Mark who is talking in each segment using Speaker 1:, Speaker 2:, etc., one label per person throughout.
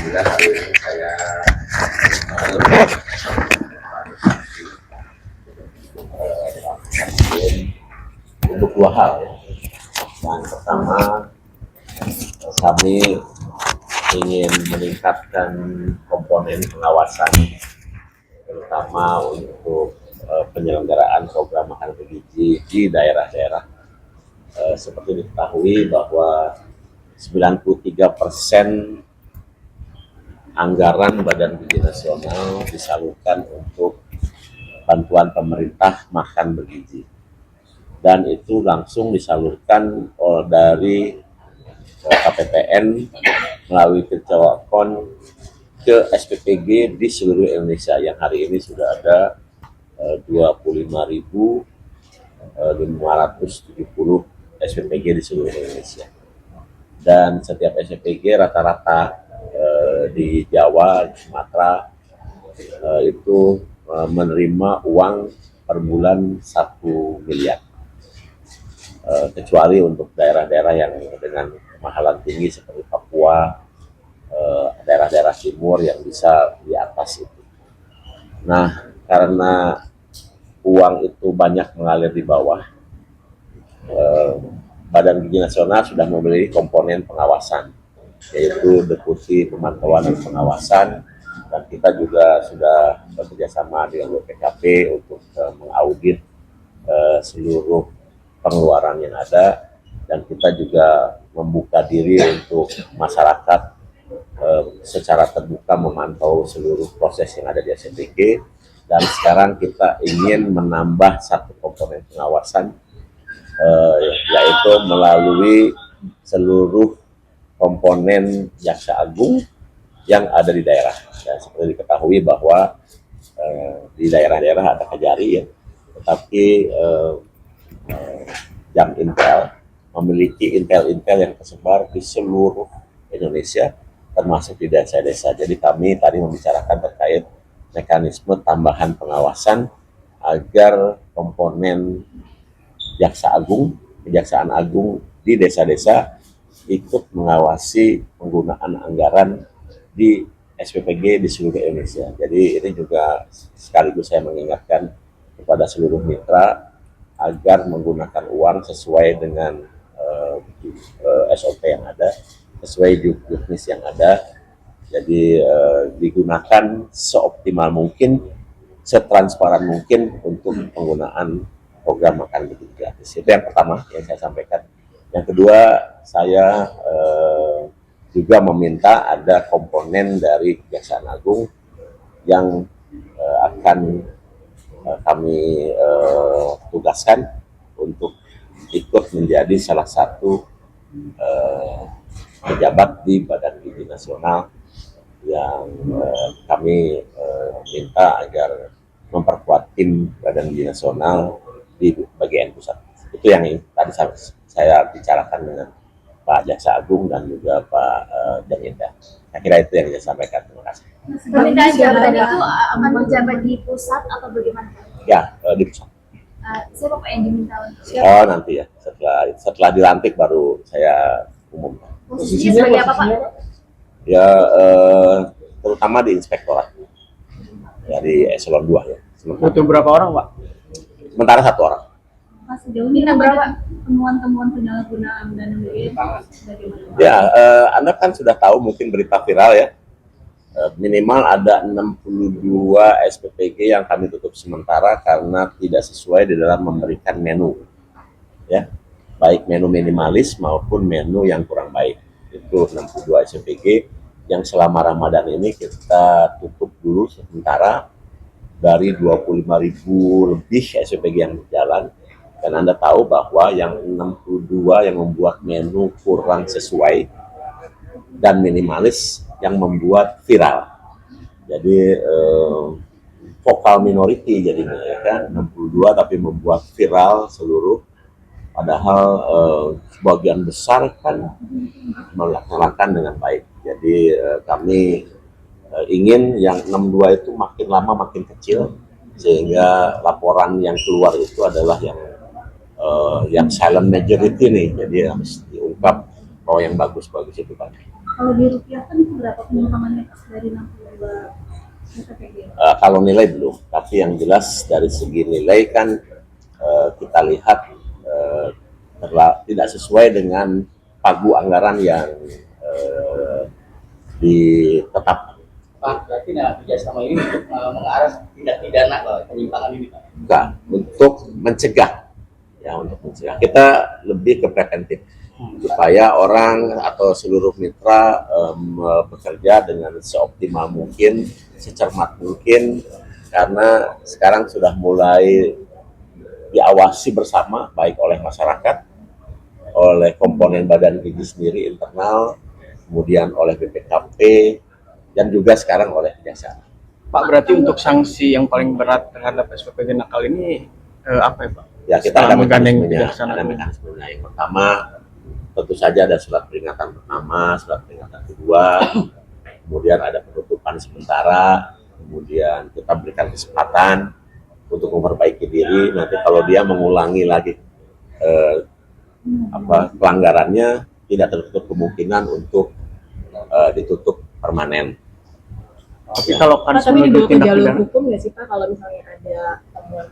Speaker 1: Alhamdulillah hari ini saya untuk dua hal ya. Yang pertama, kami ingin meningkatkan komponen pengawasan, terutama untuk penyelenggaraan program makan bergizi di daerah-daerah. Seperti diketahui bahwa 93% anggaran Badan Gizi Nasional disalurkan untuk bantuan pemerintah makan bergizi, dan itu langsung disalurkan dari KPPN melalui Kecamatan ke SPPG di seluruh Indonesia, yang hari ini sudah ada 25.570 SPPG di seluruh Indonesia. Dan setiap SPPG rata-rata di Jawa, di Sumatera itu menerima uang per bulan 1 miliar. Kecuali untuk daerah-daerah yang dengan kemahalan tinggi seperti Papua, daerah-daerah timur yang bisa di atas itu. Nah, karena uang itu banyak mengalir di bawah, Badan Gizi Nasional sudah memiliki komponen pengawasan, yaitu Deputi Pemantauan dan Pengawasan, dan kita juga sudah bekerjasama dengan BPKP untuk mengaudit seluruh pengeluaran yang ada, dan kita juga membuka diri untuk masyarakat secara terbuka memantau seluruh proses yang ada di SPPG. Dan sekarang kita ingin menambah satu komponen pengawasan, yaitu melalui seluruh komponen Jaksa Agung yang ada di daerah. Dan seperti diketahui bahwa di daerah-daerah ada Kejari ya, tetapi Jam Intel memiliki intel-intel yang tersebar di seluruh Indonesia, termasuk di desa-desa. Jadi kami tadi membicarakan terkait mekanisme tambahan pengawasan agar komponen Jaksa Agung, Kejaksaan Agung di desa-desa ikut mengawasi penggunaan anggaran di SPPG di seluruh Indonesia. Jadi ini juga sekaligus saya mengingatkan kepada seluruh mitra agar menggunakan uang sesuai dengan SOP yang ada, sesuai juknis yang ada. Jadi digunakan seoptimal mungkin, setransparan mungkin untuk penggunaan program makan bergizi gratis. Itu yang pertama yang saya sampaikan. Yang kedua, saya juga meminta ada komponen dari Kejaksaan Agung yang akan kami tugaskan untuk ikut menjadi salah satu pejabat di Badan Gizi Nasional, yang kami minta agar memperkuat tim Badan Gizi Nasional di bagian pusat. Itu yang tadi saya bicarakan dengan Pak Jaksa Agung dan juga Pak Jaminda. Saya kira itu yang saya sampaikan. Terima kasih.
Speaker 2: Permintaan jabatan itu akan menjabat di pusat atau bagaimana?
Speaker 1: Ya, di pusat.
Speaker 2: Siapa Pak yang diminta untuk siapa?
Speaker 1: Oh, nanti ya, setelah dilantik baru saya umumkan.
Speaker 2: Posisinya sebagai apa Pak?
Speaker 1: Ya, terutama di inspektorat, ya di eselon 2 ya.
Speaker 3: Butuh berapa orang Pak?
Speaker 1: Sementara 1 orang.
Speaker 2: Mas, sejauh ini berapa temuan-temuan penyalahgunaan dana BPJS bagaimana?
Speaker 1: Ya, Anda kan sudah tahu mungkin berita viral ya. Minimal ada 62 SPPG yang kami tutup sementara karena tidak sesuai di dalam memberikan menu, ya, baik menu minimalis maupun menu yang kurang baik. Itu 62 SPPG yang selama Ramadan ini kita tutup dulu sementara dari 25.000 lebih SPPG yang berjalan. Dan Anda tahu bahwa yang 62 yang membuat menu kurang sesuai dan minimalis yang membuat viral. Jadi vokal minority jadinya ya kan, 62 tapi membuat viral seluruh, padahal sebagian besar kan melaksanakan dengan baik. Jadi kami ingin yang 62 itu makin lama makin kecil, sehingga laporan yang keluar itu adalah yang silent majority nih. Jadi harus diungkap bahwa yang bagus-bagus itu banyak.
Speaker 2: Kalau dirupiahkan itu berapa penyimpangannya Pak dari 62 PPG?
Speaker 1: Kalau nilai belum, tapi yang jelas dari segi nilai kan kita lihat tidak sesuai dengan pagu anggaran yang ditetapkan.
Speaker 3: Pak, berarti kerjasama ini untuk mengarah tindak pidana penyimpangan ini, Pak?
Speaker 1: Enggak, untuk mencegah, ya untuk mencegah. Kita lebih ke preventif supaya orang atau seluruh mitra bekerja dengan seoptimal mungkin, secermat mungkin, karena sekarang sudah mulai diawasi bersama baik oleh masyarakat, oleh komponen badan gizi sendiri internal, kemudian oleh BPKP, dan juga sekarang oleh kejaksaan.
Speaker 4: Pak, berarti untuk sanksi yang paling berat terhadap SPPG nakal ini apa ya Pak?
Speaker 1: Ya, kita ada mekanismenya.
Speaker 4: Ada
Speaker 1: mekanismenya. Yang pertama, tentu saja ada surat peringatan pertama, surat peringatan kedua, kemudian ada penutupan sementara, kemudian kita berikan kesempatan untuk memperbaiki diri. Nanti kalau dia mengulangi lagi pelanggarannya, tidak tertutup kemungkinan untuk ditutup permanen.
Speaker 4: Tapi kalau kan
Speaker 5: tapi dibawa ke jalur
Speaker 4: pidana,
Speaker 5: hukum nggak sih Pak kalau misalnya ada temuan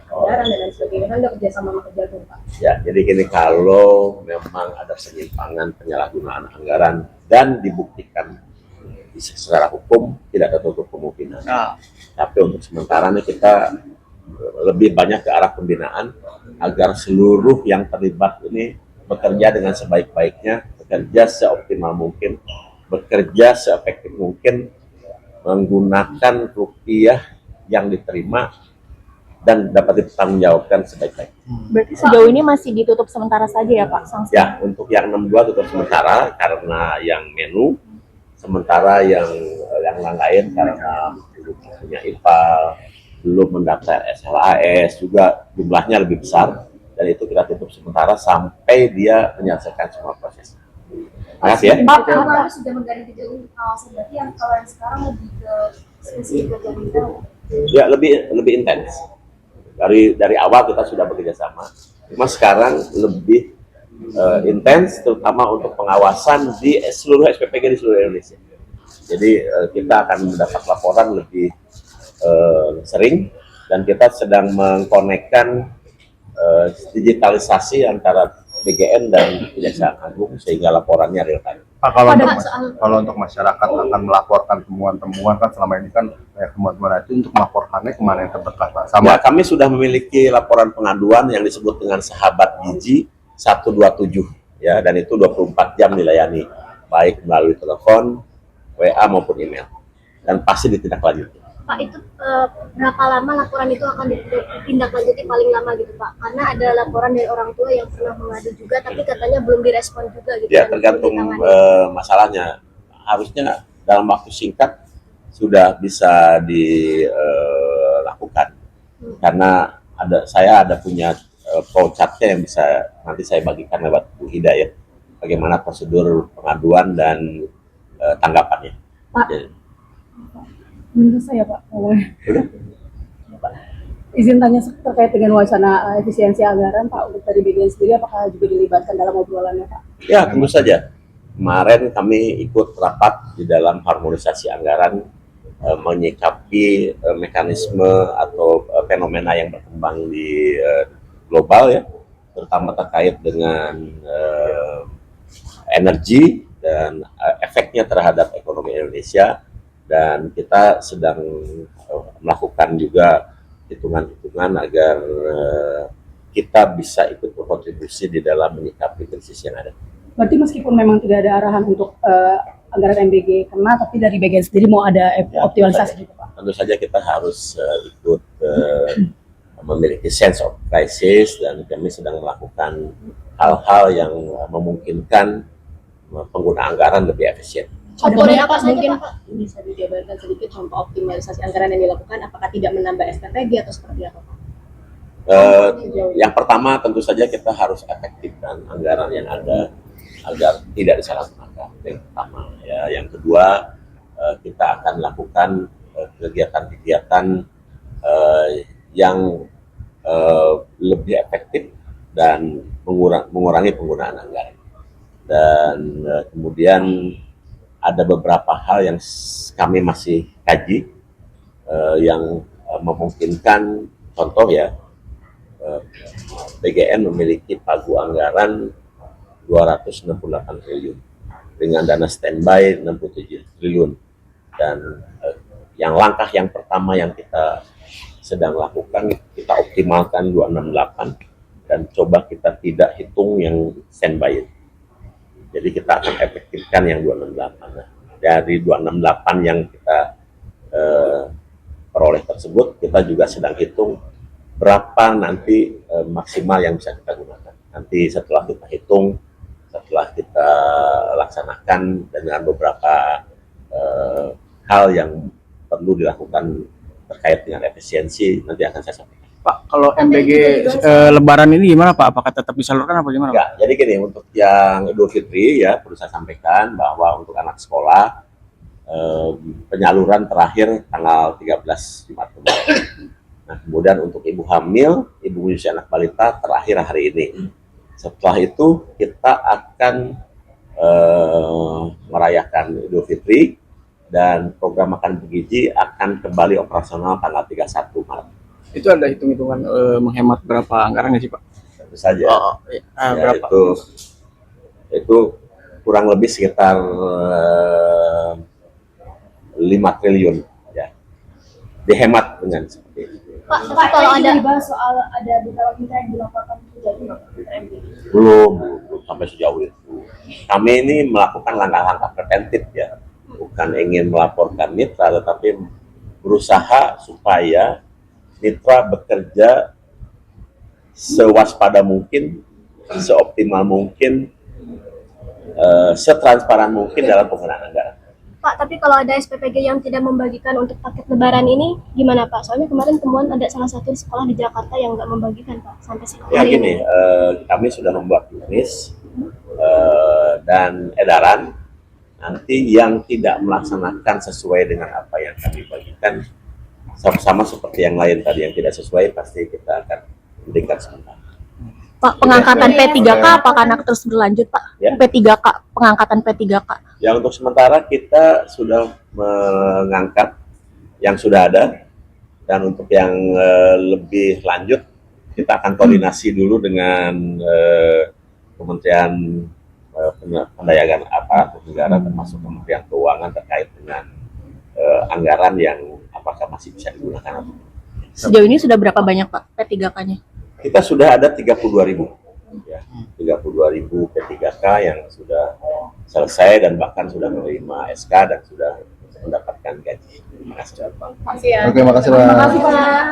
Speaker 5: pelanggaran dan lain sebagainya, kan udah kerjasama sama Kejagung Pak?
Speaker 1: Ya, jadi gini, kalau memang ada penyimpangan penyalahgunaan anggaran dan dibuktikan secara hukum, tidak tertutup kemungkinan.
Speaker 4: nah,
Speaker 1: Tapi untuk sementara ini kita lebih banyak ke arah pembinaan agar seluruh yang terlibat ini bekerja dengan sebaik-baiknya, bekerja seoptimal mungkin, bekerja seefektif mungkin, menggunakan rupiah yang diterima dan dapat dipertanggungjawabkan sebaik-baiknya.
Speaker 5: Berarti sejauh ini masih ditutup sementara saja ya Pak sanksi?
Speaker 1: Ya, untuk yang 62 tutup sementara karena yang menu, sementara yang lain karena belum punya IPAL, belum mendaftar SLAS, juga jumlahnya lebih besar, dan itu kita tutup sementara sampai dia menyelesaikan semua proses. Terima kasih ya.
Speaker 2: Pak, kalau sudah mengganti Kejagung kawasan, berarti yang kalau yang sekarang lebih ke spesifik ke Jawa.
Speaker 1: Ya, lebih intens. Dari awal kita sudah bekerja sama, cuma sekarang lebih intens, terutama untuk pengawasan di seluruh SPPG di seluruh Indonesia. Jadi kita akan mendapat laporan lebih sering, dan kita sedang mengkonekkan digitalisasi antara BGN dan Kejaksaan Agung sehingga laporannya real time.
Speaker 6: Pak, kalau untuk masyarakat akan melaporkan temuan-temuan, kan selama ini kan temuan-temuan itu untuk melaporkannya kemana yang terdekat Pak?
Speaker 1: Ya, kami sudah memiliki laporan pengaduan yang disebut dengan Sahabat Gizi 127 ya, dan itu 24 jam dilayani baik melalui telepon, WA maupun email, dan pasti ditindaklanjuti.
Speaker 7: Pak, itu berapa lama laporan itu akan ditindaklanjuti paling lama gitu Pak? Karena ada laporan dari orang tua yang pernah mengadu juga, tapi katanya belum direspon juga gitu.
Speaker 1: Ya, tergantung masalahnya. Harusnya dalam waktu singkat sudah bisa dilakukan. Karena saya ada punya flowchart-nya yang bisa nanti saya bagikan lewat Bu Hida ya. Bagaimana prosedur pengaduan dan tanggapannya.
Speaker 5: Pak.
Speaker 1: Jadi,
Speaker 5: Menurut saya Pak, izin tanya terkait dengan wacana efisiensi anggaran Pak, untuk dari BGN sendiri apakah juga dilibatkan dalam obrolannya Pak?
Speaker 1: ya, tentu saja. Kemarin kami ikut rapat di dalam harmonisasi anggaran, menyikapi mekanisme atau fenomena yang berkembang di global ya, terutama terkait dengan energi dan efeknya terhadap ekonomi Indonesia. Dan kita sedang melakukan juga hitungan-hitungan agar kita bisa ikut berkontribusi di dalam menyikapi krisis yang ada.
Speaker 5: Berarti meskipun memang tidak ada arahan untuk anggaran MBG kena, tapi dari BGN sendiri mau ada optimalisasi juga Pak?
Speaker 1: Tentu saja kita harus ikut memiliki sense of crisis, dan kami sedang melakukan hal-hal yang memungkinkan pengguna anggaran lebih efisien.
Speaker 7: Contohnya apa saja
Speaker 5: mungkin
Speaker 7: Pak?
Speaker 5: bisa dijabarkan sedikit contoh optimalisasi anggaran yang dilakukan, apakah tidak menambah SPPG atau seperti apa Pak?
Speaker 1: Yang pertama tentu saja kita harus efektifkan anggaran yang ada agar tidak disalahgunakan. Yang pertama ya. Yang kedua, kita akan lakukan kegiatan-kegiatan yang lebih efektif dan mengurangi penggunaan anggaran. Dan kemudian ada beberapa hal yang kami masih kaji yang memungkinkan, contoh ya, BGN memiliki pagu anggaran 268 triliun dengan dana standby 67 triliun, dan yang langkah yang pertama yang kita sedang lakukan, kita optimalkan 268 dan coba kita tidak hitung yang standby. Jadi kita akan efektifkan yang 268. Nah, dari 268 yang kita peroleh tersebut, kita juga sedang hitung berapa nanti maksimal yang bisa kita gunakan. Nanti setelah kita hitung, setelah kita laksanakan dengan beberapa hal yang perlu dilakukan terkait dengan efisiensi, nanti akan saya sampaikan.
Speaker 4: Pak, kalau MBG Lebaran ini gimana Pak? Apakah tetap disalurkan apa gimana Pak?
Speaker 1: Ya, jadi gini, untuk yang Idul Fitri ya perlu saya sampaikan bahwa untuk anak sekolah penyaluran terakhir tanggal 13 Jumat kemarin. Nah, kemudian untuk ibu hamil, ibu menyusui anak balita terakhir hari ini. Setelah itu kita akan merayakan Idul Fitri dan program makan bergizi akan kembali operasional tanggal 31 Maret.
Speaker 4: Itu ada hitung-hitungan menghemat berapa anggaran nggak sih Pak?
Speaker 1: Tentu saja. Ya,
Speaker 4: Berapa?
Speaker 1: Itu kurang lebih sekitar 5 triliun ya, dihemat dengan seperti itu.
Speaker 7: Pak, tapi kalau ada
Speaker 2: dibahas soal ada beberapa mitra yang dilaporkan terjadi nggak ke MBG?
Speaker 1: belum sampai sejauh itu. Kami ini melakukan langkah-langkah preventif ya, bukan ingin melaporkan mitra, tetapi berusaha supaya mitra bekerja sewaspada mungkin, seoptimal mungkin, setransparan mungkin dalam penggunaan anggaran.
Speaker 7: Pak, tapi kalau ada SPPG yang tidak membagikan untuk paket lebaran ini gimana Pak? Soalnya kemarin temuan ada salah satu sekolah di Jakarta yang nggak membagikan Pak sampai
Speaker 1: Ya
Speaker 7: sekarang.
Speaker 1: gini, kami sudah membuat tulis dan edaran, nanti yang tidak melaksanakan sesuai dengan apa yang kami bagikan, sama seperti yang lain tadi yang tidak sesuai, pasti kita akan hentikan sementara.
Speaker 8: Pak, pengangkatan P3K apakah akan terus berlanjut Pak?
Speaker 1: Ya.
Speaker 8: P3K, pengangkatan P3K.
Speaker 1: Yang untuk sementara kita sudah mengangkat yang sudah ada, dan untuk yang lebih lanjut kita akan koordinasi dulu dengan Kementerian Pendayakan Aparatur Negara, termasuk Kementerian Keuangan terkait dengan anggaran yang apakah masih bisa digunakan atau tidak.
Speaker 8: Sejauh ini sudah berapa banyak Pak P3K-nya?
Speaker 1: Kita sudah ada 32.000 ya, 32.000 P3K yang sudah selesai dan bahkan sudah menerima SK dan sudah mendapatkan gaji. Terima kasih.
Speaker 2: Makasih ya.
Speaker 6: Oke, makasih Pak.
Speaker 2: Terima kasih Pak.